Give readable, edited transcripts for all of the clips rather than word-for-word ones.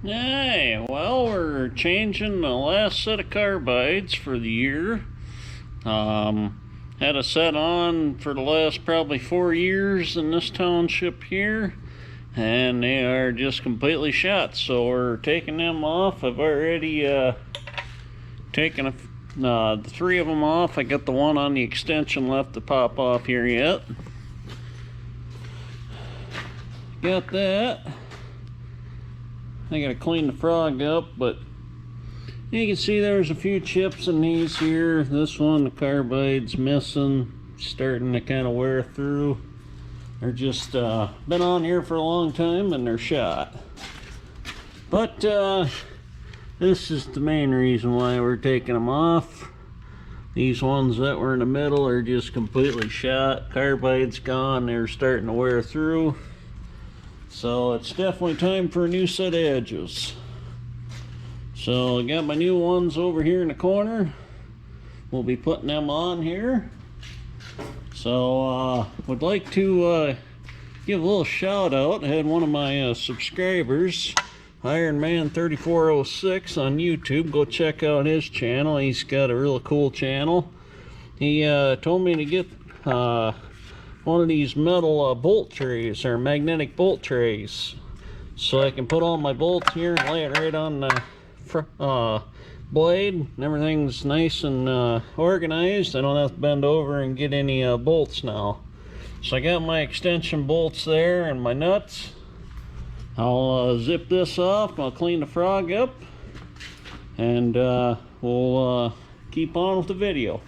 Hey, well, we're changing the last set of carbides for the year. Had a set on for the last probably 4 years in this township here, and they are just completely shot. So we're taking them off. I've already taken the three of them off. I got the one on the extension left to pop off here yet. Got that. I gotta clean the frog up, but you can see there's a few chips in these here. This one, the carbide's missing, starting to kind of wear through. They're just been on here for a long time and they're shot. But this is the main reason why we're taking them off. These ones that were in the middle are just completely shot. Carbide's gone, they're starting to wear through. So it's definitely time for a new set of edges. So I got my new ones over here in the corner. We'll be putting them on here. So would like to give a little shout out. I had one of my subscribers, Iron Man 3406 on YouTube. Go check out his channel. He's got a real cool channel. He told me to get one of these metal bolt trays, or magnetic bolt trays, so I can put all my bolts here and lay it right on the blade, and everything's nice and organized. I don't have to bend over and get any bolts now. So I got my extension bolts there and my nuts. I'll zip this off, I'll clean the frog up, and we'll keep on with the video.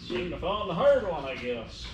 Seemed to found the hard one, I guess.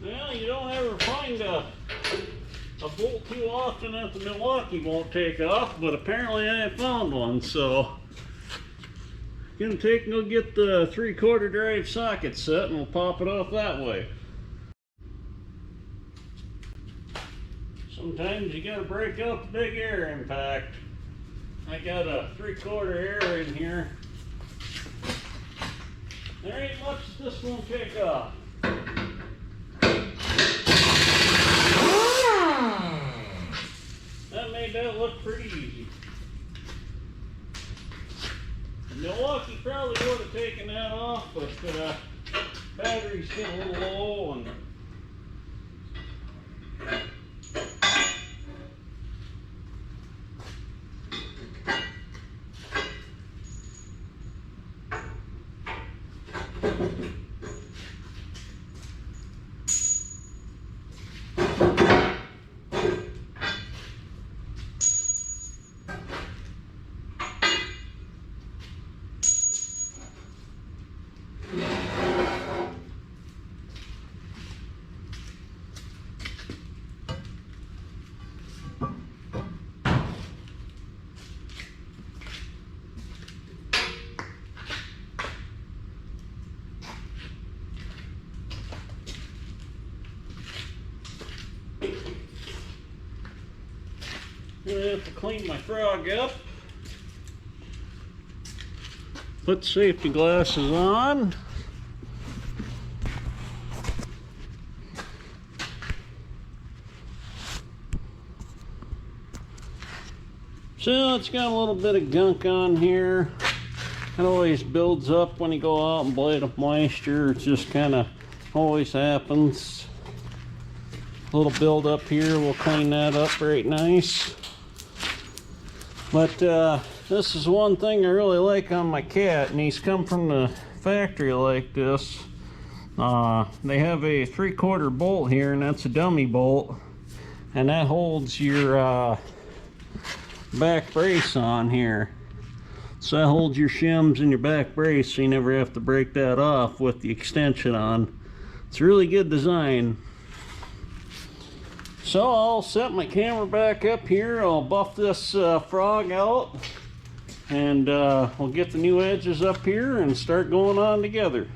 Well, you don't ever find a bolt too often that the Milwaukee won't take off, but apparently I found one, so gonna take and go get the 3/4 drive socket set, and we'll pop it off that way. Sometimes you gotta break up the big air impact. I got a 3/4 air in here. There ain't much that this won't take off. That made that look pretty easy. Milwaukee probably would have taken that off, but batteries get a little low and I'm gonna have to clean my frog up. Put safety glasses on. So it's got a little bit of gunk on here. It always builds up when you go out and blade up moisture. It just kind of always happens. A little build up here, we'll clean that up right nice. But this is one thing I really like on my cat, and he's come from the factory like this. They have a 3/4 bolt here, and that's a dummy bolt, and that holds your back brace on here. So that holds your shims and your back brace, so you never have to break that off with the extension on. It's a really good design. So I'll set my camera back up here. I'll buff this frog out, and we'll get the new edges up here and start going on together.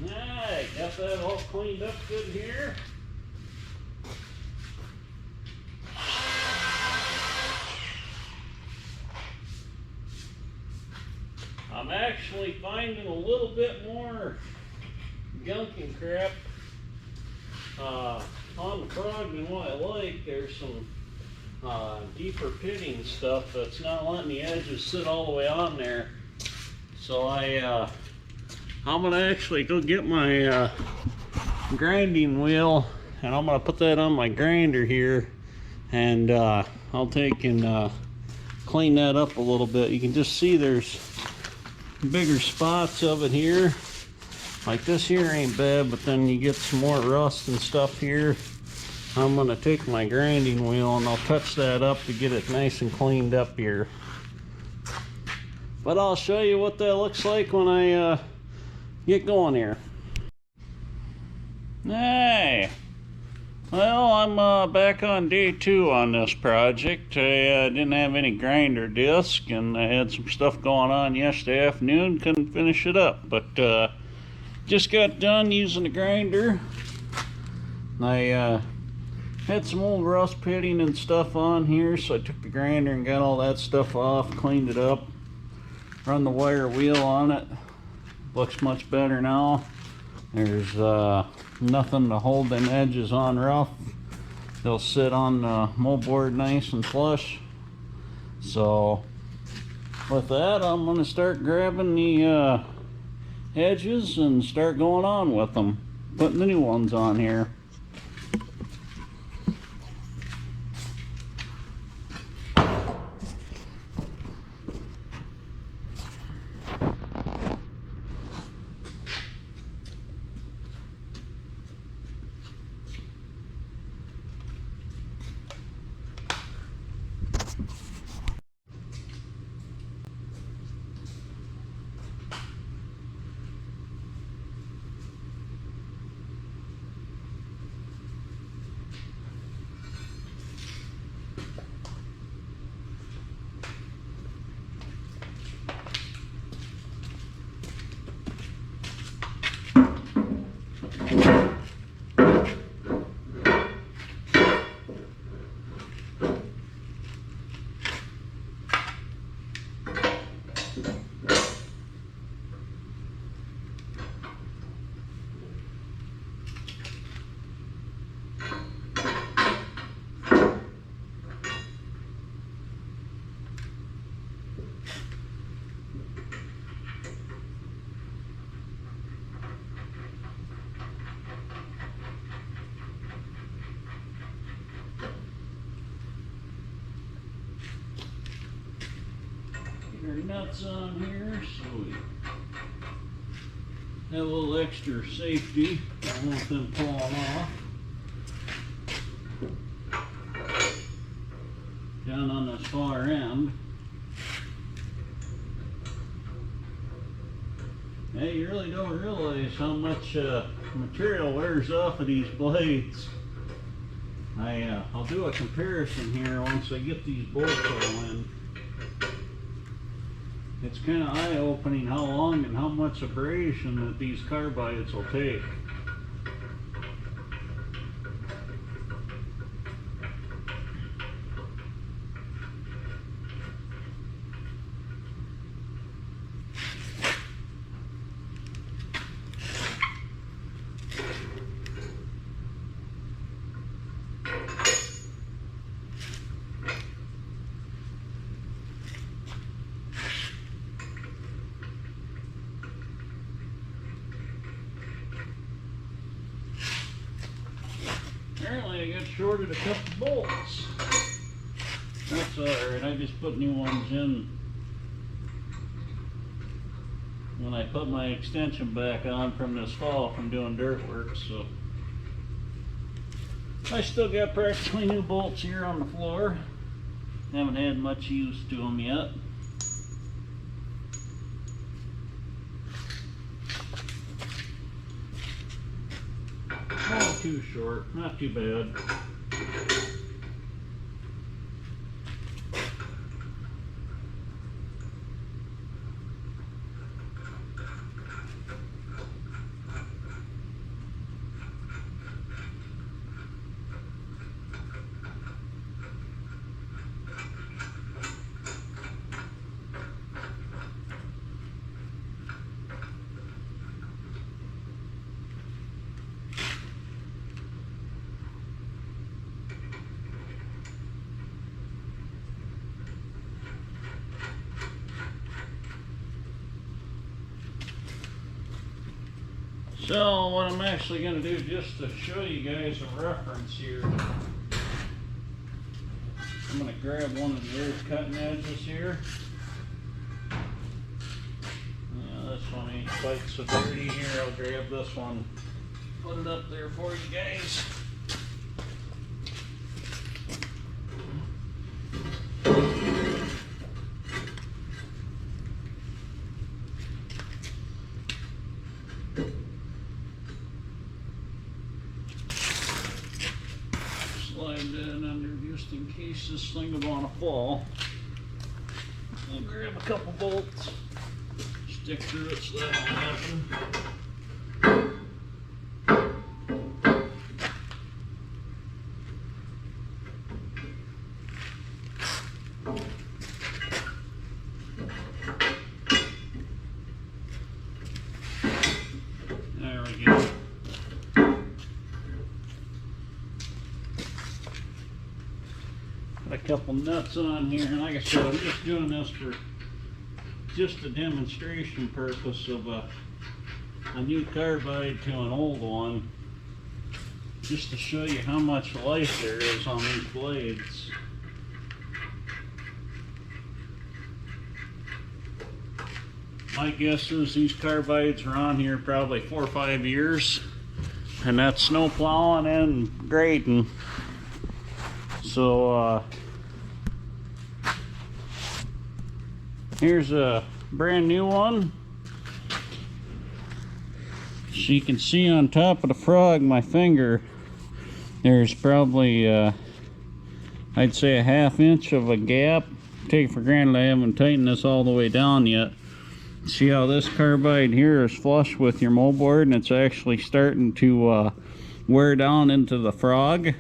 Alright, got that all cleaned up good here. I'm actually finding a little bit more gunk and crap on the frog than what I like. There's some deeper pitting stuff that's not letting the edges sit all the way on there. So I'm gonna actually go get my grinding wheel, and I'm gonna put that on my grinder here, and I'll take and clean that up a little bit. You can just see there's bigger spots of it here. Like this here ain't bad, but then you get some more rust and stuff here. I'm gonna take my grinding wheel and I'll touch that up to get it nice and cleaned up here. But I'll show you what that looks like when I get going here. Hey, well, I'm back on day 2 on this project. I didn't have any grinder disc, and I had some stuff going on yesterday afternoon. Couldn't finish it up, but just got done using the grinder. I had some old rust pitting and stuff on here, so I took the grinder and got all that stuff off, cleaned it up, run the wire wheel on it. Looks much better now. There's nothing to hold them edges on rough. They'll sit on the moldboard nice and flush. So with that, I'm going to start grabbing the edges and start going on with them, putting the new ones on here. Nuts on here, so we have a little extra safety. I don't want them falling off. Down on this far end. Hey, you really don't realize how much material wears off of these blades. I'll do a comparison here once I get these bolts all in. It's kind of eye-opening how long and how much abrasion that these carbides will take. Apparently I got shorted a couple bolts. That's alright, I just put new ones in when I put my extension back on from this fall from doing dirt work, so I still got practically new bolts here on the floor. Haven't had much use to them yet. Not too short, not too bad. So what I'm actually going to do, just to show you guys a reference here, I'm going to grab one of the old cutting edges here. Yeah, this one ain't quite so dirty here. I'll grab this one, put it up there for you guys. Slide that under just in case this thing will want to fall. I'll grab a couple bolts, stick through it so that won't happen. There we go. Got a couple nuts on here, and like I said, I'm just doing this for just a demonstration purpose of a new carbide to an old one, just to show you how much life there is on these blades. My guess is these carbides are on here probably 4 or 5 years, and that's snow plowing and grading. So here's a brand new one. So you can see on top of the frog, my finger, there's probably I'd say a 1/2 inch of a gap. Take it for granted I haven't tightened this all the way down yet. See how this carbide here is flush with your moldboard, and it's actually starting to wear down into the frog.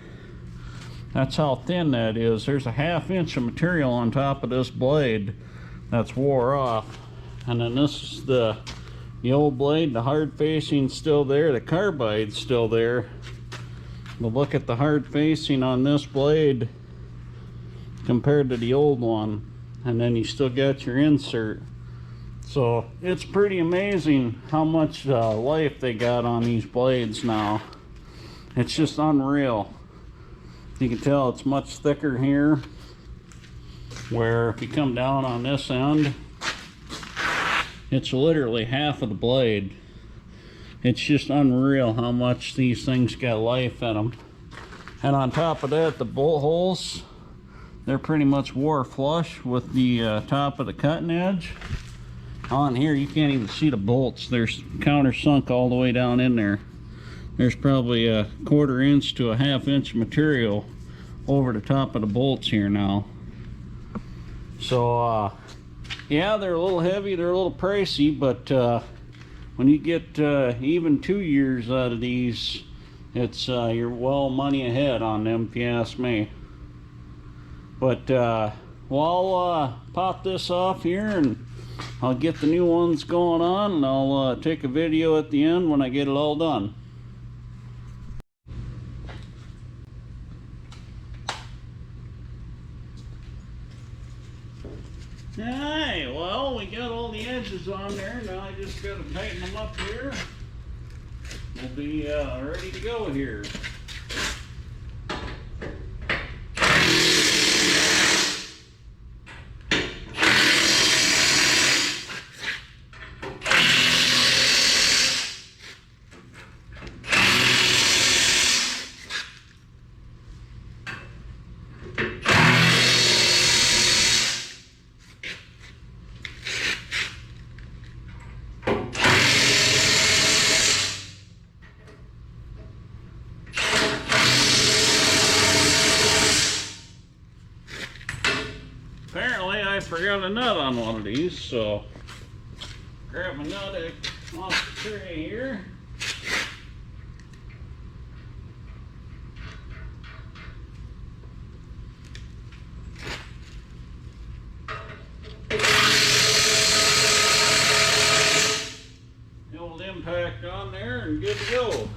That's how thin that is. There's a 1/2 inch of material on top of this blade that's wore off. And then this is the old blade. The hard facing's still there, the carbide's still there. But look at the hard facing on this blade compared to the old one. And then you still got your insert. So it's pretty amazing how much life they got on these blades now. It's just unreal. You can tell it's much thicker here, where if you come down on this end, it's literally half of the blade. It's just unreal how much these things got life in them. And on top of that, the bolt holes, they're pretty much wore flush with the top of the cutting edge. On here, you can't even see the bolts. They're countersunk all the way down in there. There's probably a 1/4 inch to a 1/2 inch material over the top of the bolts here now. So yeah, they're a little heavy, they're a little pricey, but when you get even 2 years out of these, it's you're well money ahead on them, if you ask me. But well, I'll pop this off here and I'll get the new ones going on, and I'll take a video at the end when I get it all done. Alright, well, we got all the edges on there. Now I just got to tighten them up here. We'll be ready to go here. Apparently I forgot a nut on one of these, so grab a nut off the tray here. The old impact on there and good to go.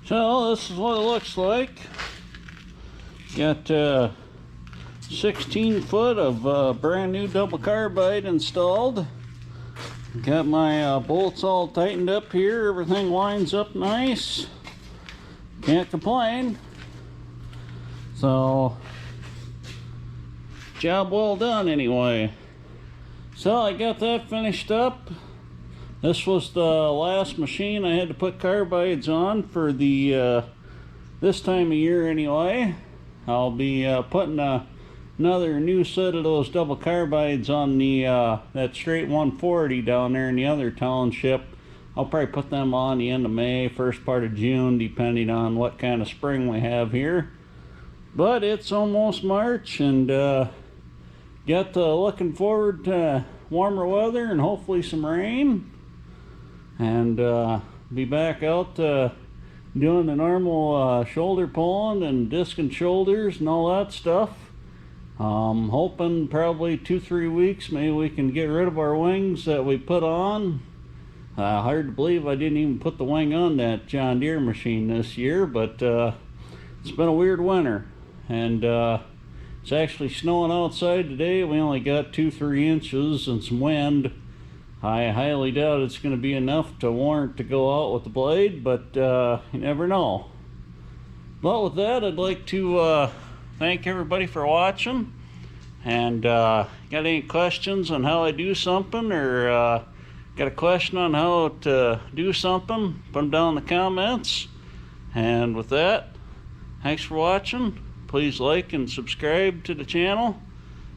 So this is what it looks like. Got 16 foot of brand new double carbide installed. Got my bolts all tightened up here. Everything lines up nice. Can't complain. So, job well done anyway. So I got that finished up. This was the last machine I had to put carbides on for the this time of year anyway. I'll be putting another new set of those double carbides on the that straight 140 down there in the other township. I'll probably put them on the end of May, first part of June, depending on what kind of spring we have here. But it's almost March, and got looking forward to warmer weather and hopefully some rain. And be back out doing the normal shoulder pulling and discing shoulders and all that stuff. Hoping probably 2-3 weeks maybe we can get rid of our wings that we put on. Hard to believe I didn't even put the wing on that John Deere machine this year, but it's been a weird winter, and it's actually snowing outside today. We only got 2-3 inches and some wind. I highly doubt it's going to be enough to warrant to go out with the blade, but you never know. But with that, I'd like to thank everybody for watching, and got any questions on how I do something, or got a question on how to do something, put them down in the comments. And with that, thanks for watching. Please like and subscribe to the channel,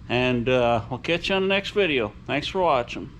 and we'll catch you on the next video. Thanks for watching.